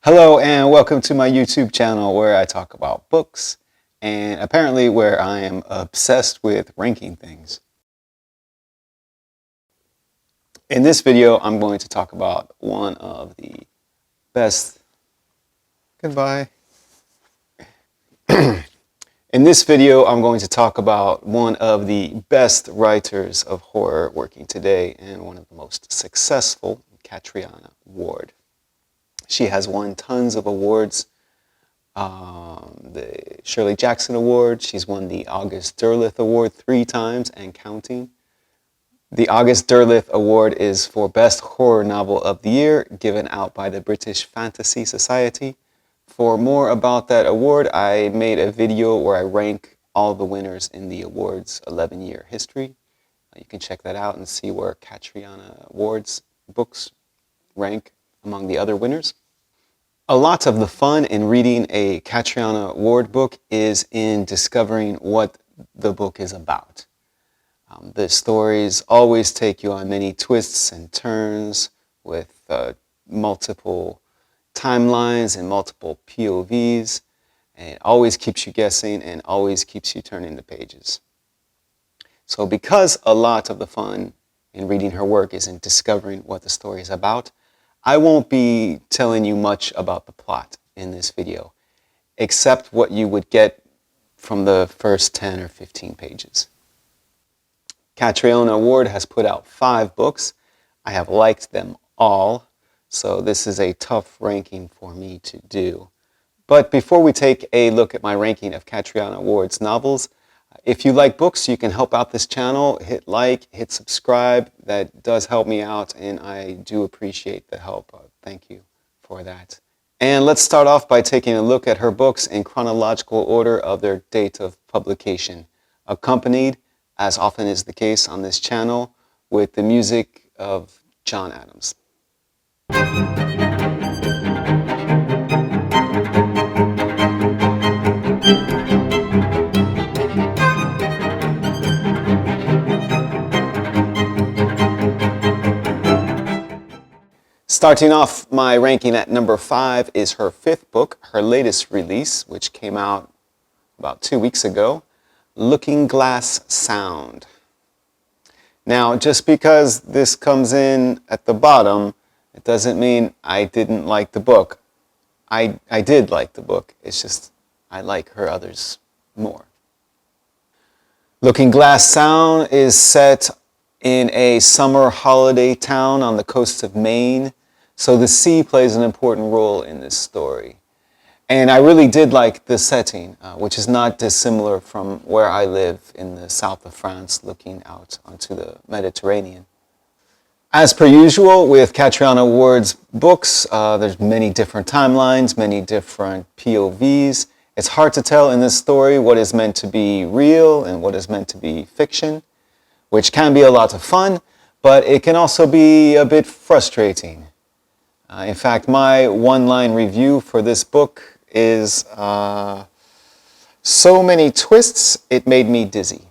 Hello and welcome to my YouTube channel where I talk about books and apparently where I am obsessed with ranking things. In this video, I'm going to talk about one of the best... Goodbye. In this video, I'm going to talk about one of the best writers of horror working today and one of the most successful, Catriona Ward. She has won tons of awards. The Shirley Jackson Award. She's won the August Derleth Award 3 times and counting. The August Derleth Award is for Best Horror Novel of the Year, given out by the British Fantasy Society. For more about that award, I made a video where I rank all the winners in the award's 11-year history. You can check that out and see where Catriona Ward's books rank among the other winners. A lot of the fun in reading a Catriona Ward book is in discovering what the book is about. The stories always take you on many twists and turns with multiple timelines and multiple POVs, and it always keeps you guessing and always keeps you turning the pages. So because a lot of the fun in reading her work is in discovering what the story is about, I won't be telling you much about the plot in this video, except what you would get from the first 10 or 15 pages. Catriona Ward has put out 5 books. I have liked them all, so this is a tough ranking for me to do. But before we take a look at my ranking of Catriona Ward's novels, if you like books, you can help out this channel. Hit like, hit subscribe. That does help me out, and I do appreciate the help. Thank you for that. And let's start off by taking a look at her books in chronological order of their date of publication, accompanied, as often is the case on this channel, with the music of John Adams. Starting off my ranking at number 5 is her 5th book, her latest release, which came out about 2 weeks ago, Looking Glass Sound. Now, just because this comes in at the bottom, it doesn't mean I didn't like the book. I did like the book. It's just I like her others more. Looking Glass Sound is set in a summer holiday town on the coast of Maine. So the sea plays an important role in this story. And I really did like the setting, which is not dissimilar from where I live in the south of France, looking out onto the Mediterranean. As per usual with Catriona Ward's books, there's many different timelines, many different POVs. It's hard to tell in this story what is meant to be real and what is meant to be fiction, which can be a lot of fun, but it can also be a bit frustrating. In fact, my one-line review for this book is so many twists, it made me dizzy.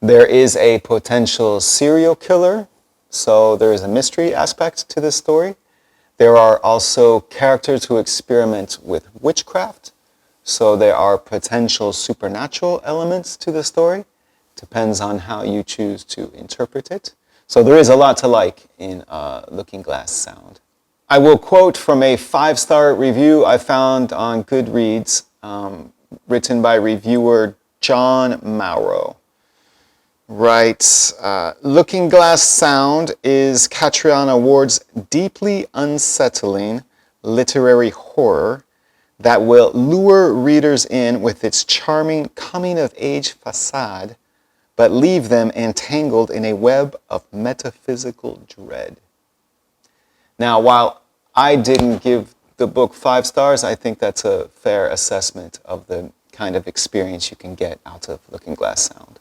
There is a potential serial killer, so there is a mystery aspect to this story. There are also characters who experiment with witchcraft, so there are potential supernatural elements to the story. Depends on how you choose to interpret it. So there is a lot to like in Looking Glass Sound. I will quote from a 5-star review I found on Goodreads, written by reviewer John Mauro. Writes, Looking Glass Sound is Catriona Ward's deeply unsettling literary horror that will lure readers in with its charming coming-of-age facade, but leave them entangled in a web of metaphysical dread. Now, while I didn't give the book 5 stars, I think that's a fair assessment of the kind of experience you can get out of Looking Glass Sound.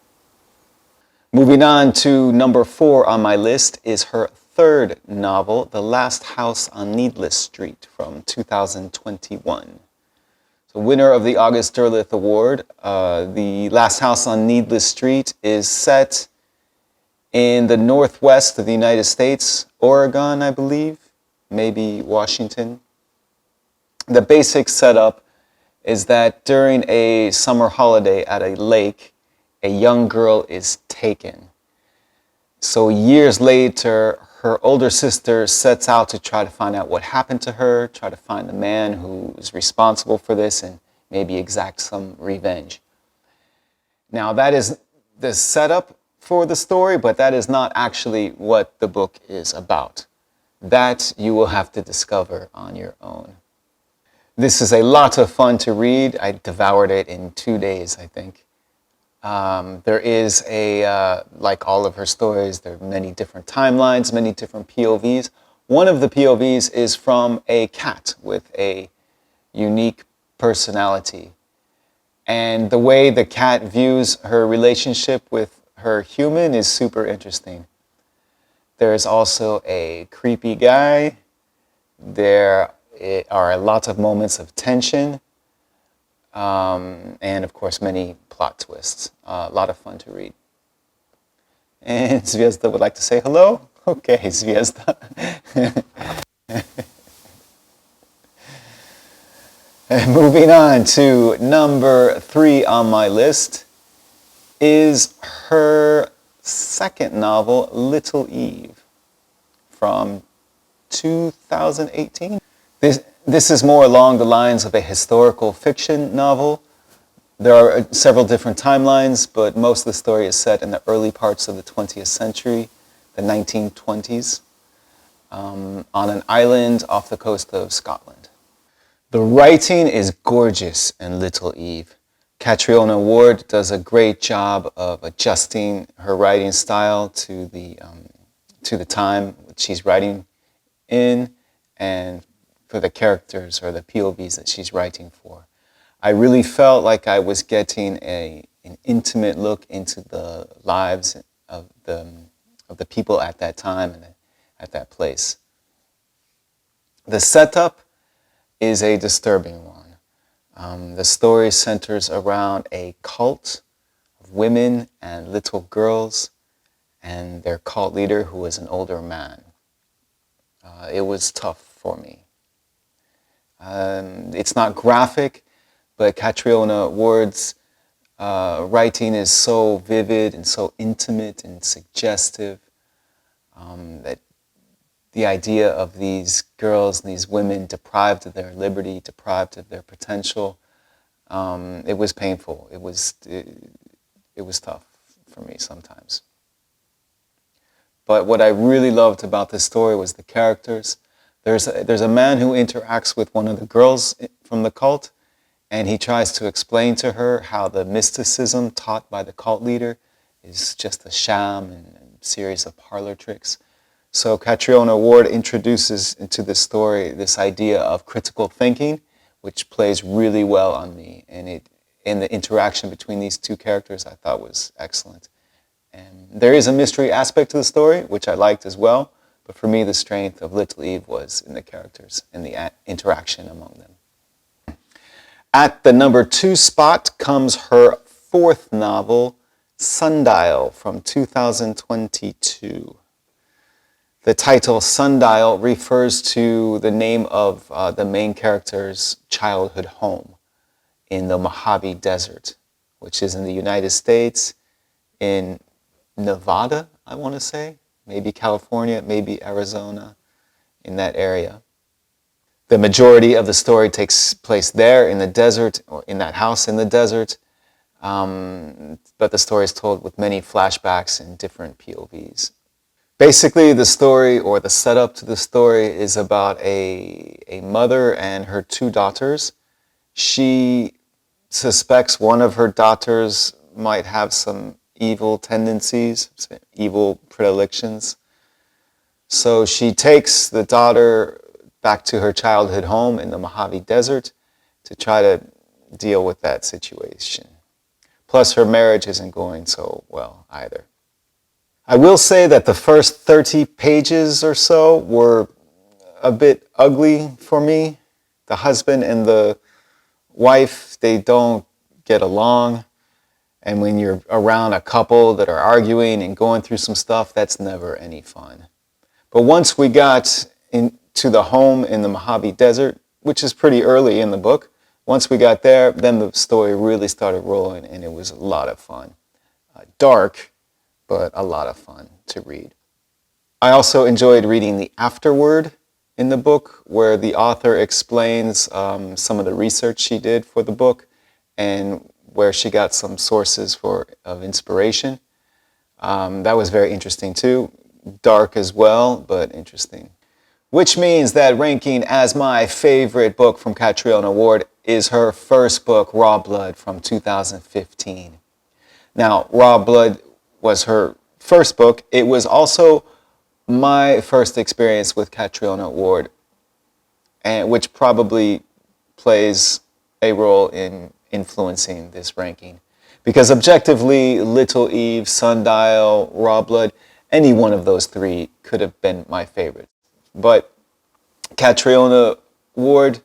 Moving on to number 4 on my list is her 3rd novel, The Last House on Needless Street from 2021. So winner of the August Derleth Award, The Last House on Needless Street is set in the northwest of the United States, Oregon, I believe. maybe Washington. The basic setup is that during a summer holiday at a lake, a young girl is taken. So years later, her older sister sets out to try to find out what happened to her, try to find the man who is responsible for this, and maybe exact some revenge. Now, that is the setup for the story, but that is not actually what the book is about. That you will have to discover on your own. This is a lot of fun to read. I devoured it in 2 days, I think. There is like all of her stories, there are many different timelines, many different POVs. One of the POVs is from a cat with a unique personality. And the way the cat views her relationship with her human is super interesting. There is also a creepy guy. There are lots of moments of tension. And of course, many plot twists. A lot of fun to read. And Zvezda would like to say hello? Okay, Zvezda. And moving on to number 3 on my list is her second novel, Little Eve, from 2018. This is more along the lines of a historical fiction novel. There are several different timelines, but most of the story is set in the early parts of the 20th century, the 1920s, on an island off the coast of Scotland. The writing is gorgeous in Little Eve. Catriona Ward does a great job of adjusting her writing style to the time she's writing in and for the characters or the POVs that she's writing for. I really felt like I was getting an intimate look into the lives of the people at that time and at that place. The setup is a disturbing one. The story centers around a cult of women and little girls and their cult leader who is an older man. It was tough for me. It's not graphic, but Catriona Ward's writing is so vivid and so intimate and suggestive that the idea of these girls and these women deprived of their liberty, deprived of their potential, it was painful. It was tough for me sometimes. But what I really loved about this story was the characters. There's a man who interacts with one of the girls from the cult, and he tries to explain to her how the mysticism taught by the cult leader is just a sham and a series of parlor tricks. So Catriona Ward introduces into the story this idea of critical thinking, which plays really well on me. And the interaction between these two characters I thought was excellent. And there is a mystery aspect to the story, which I liked as well. But for me, the strength of Little Eve was in the characters and the interaction among them. At the number 2 spot comes her 4th novel, Sundial, from 2022. The title Sundial refers to the name of the main character's childhood home in the Mojave Desert, which is in the United States, in Nevada, I want to say, maybe California, maybe Arizona, in that area. The majority of the story takes place there in the desert, or in that house in the desert, but the story is told with many flashbacks and different POVs. Basically, the story, or the setup to the story, is about a mother and her 2 daughters. She suspects one of her daughters might have some evil tendencies, some evil predilections. So she takes the daughter back to her childhood home in the Mojave Desert to try to deal with that situation. Plus, her marriage isn't going so well either. I will say that the first 30 pages or so were a bit ugly for me. The husband and the wife, they don't get along. And when you're around a couple that are arguing and going through some stuff, that's never any fun. But once we got to the home in the Mojave Desert, which is pretty early in the book. Once we got there, then the story really started rolling, and it was a lot of fun. Dark, but a lot of fun to read. I also enjoyed reading the afterword in the book, where the author explains some of the research she did for the book and where she got some sources of inspiration. That was very interesting too. Dark as well, but interesting. Which means that ranking as my favorite book from Catriona Ward is her first book, Rawblood, from 2015. Now, Rawblood was her first book. It was also my first experience with Catriona Ward, and which probably plays a role in influencing this ranking. Because objectively, Little Eve, Sundial, Rawblood, any one of those three could have been my favorite. But Catriona Ward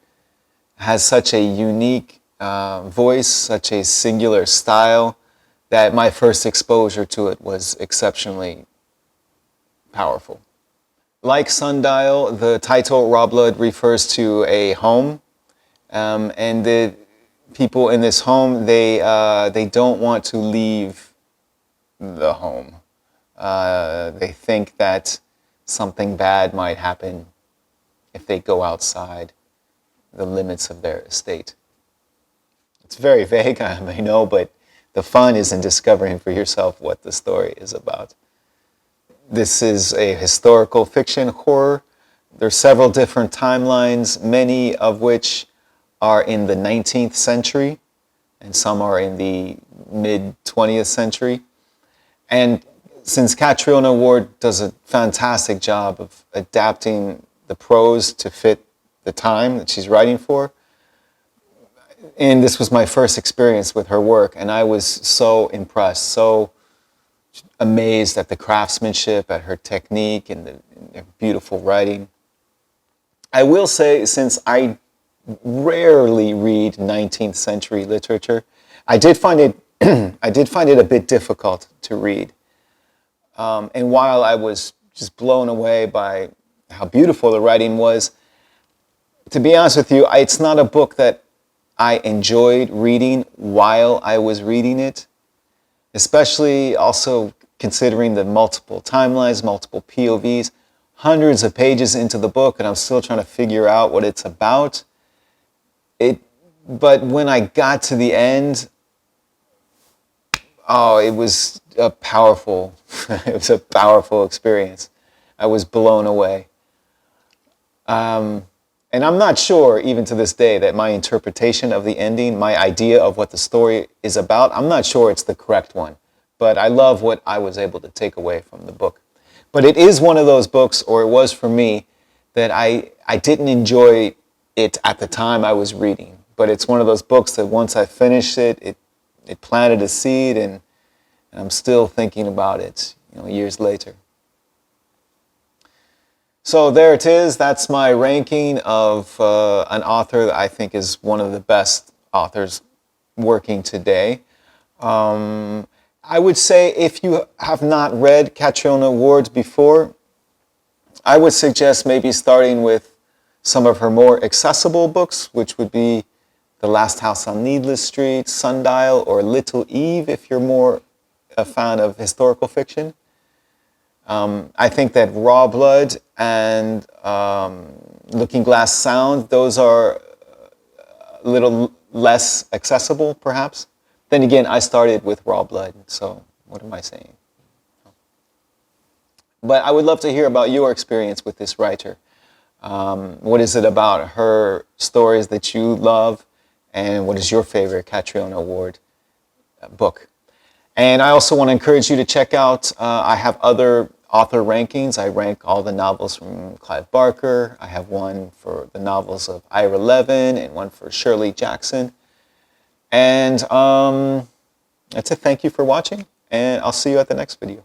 has such a unique voice, such a singular style, that my first exposure to it was exceptionally powerful. Like Sundial, the title Rawblood refers to a home, and the people in this home, they don't want to leave the home. They think that something bad might happen if they go outside the limits of their estate. It's very vague, I know, but the fun is in discovering for yourself what the story is about. This is a historical fiction horror. There are several different timelines, many of which are in the 19th century, and some are in the mid-20th century. And since Catriona Ward does a fantastic job of adapting the prose to fit the time that she's writing for, and this was my first experience with her work, and I was so impressed, so amazed at the craftsmanship, at her technique, and the beautiful writing. I will say, since I rarely read 19th century literature, I did find it a bit difficult to read. And while I was just blown away by how beautiful the writing was, to be honest with you, it's not a book that I enjoyed reading while I was reading it, especially also considering the multiple timelines, multiple POVs, hundreds of pages into the book, and I'm still trying to figure out what it's about. But when I got to the end, it was a powerful, it was a powerful experience. I was blown away. And I'm not sure, even to this day, that my interpretation of the ending, my idea of what the story is about, I'm not sure it's the correct one. But I love what I was able to take away from the book. But it is one of those books, or it was for me, that I didn't enjoy it at the time I was reading. But it's one of those books that once I finished it, it planted a seed, and I'm still thinking about it, years later. So there it is. That's my ranking of an author that I think is one of the best authors working today. I would say if you have not read Catriona Ward before, I would suggest maybe starting with some of her more accessible books, which would be The Last House on Needless Street, Sundial, or Little Eve, if you're more a fan of historical fiction. I think that Rawblood and Looking Glass Sound, those are a little less accessible, perhaps. Then again, I started with Rawblood, so what am I saying? But I would love to hear about your experience with this writer. What is it about her stories that you love, and what is your favorite Catriona Ward book? And I also want to encourage you to check out, I have other author rankings. I rank all the novels from Clive Barker. I have one for the novels of Ira Levin and one for Shirley Jackson. And that's it. Thank you for watching, and I'll see you at the next video.